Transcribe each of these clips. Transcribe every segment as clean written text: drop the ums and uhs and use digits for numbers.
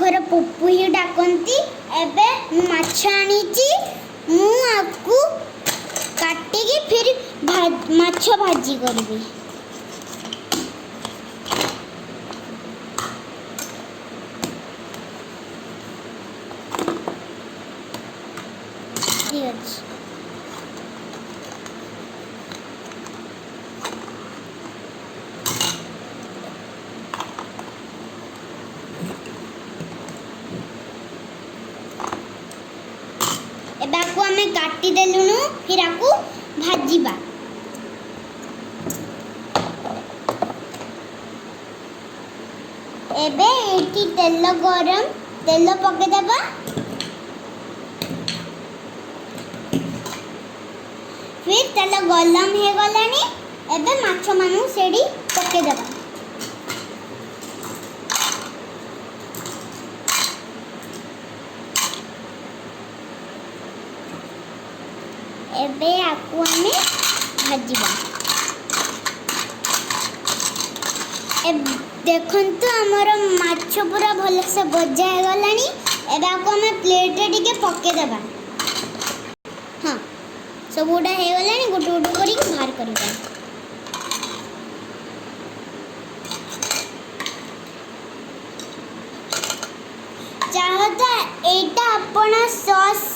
घर पप्पू ही डाकती। एबे माछ आनीची मु आपको काटिकी फिर माछ भाजी करबी। ठीक अछि। एबे आपको हमें काटी देलुनु फिर आपको भाजीबा। एबे एठी तेल गरम तेल पके देबा। फिर तेल गरम हे गलानी एबे माछ मानु सेडी पके देबा। एबे आपको हमें भाजीबा। देखंतु हमर माछ पूरा भल से भजा हे गलानी। एबे आपको हमें प्लेट रे टिके पके देबा। हां सब उडा हे गलानी गुड गुड करी बाहर करबा। चाहता एटा अपन सॉस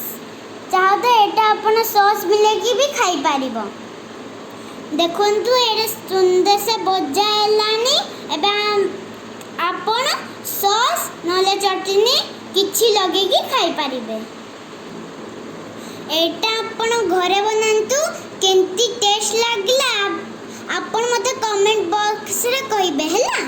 चाहता एटा अपन सॉस मिलेकी भी खाई पारिबो। देखंतु एरे सुंदर से भजा हेलानी। एबे आपण सॉस नले चटनी किछि लगेकी खाई पारिबे। एटा आपण घरे बनांतु केंती टेस्ट लागला आपण मते कमेंट बॉक्स रे कहिबे हैला।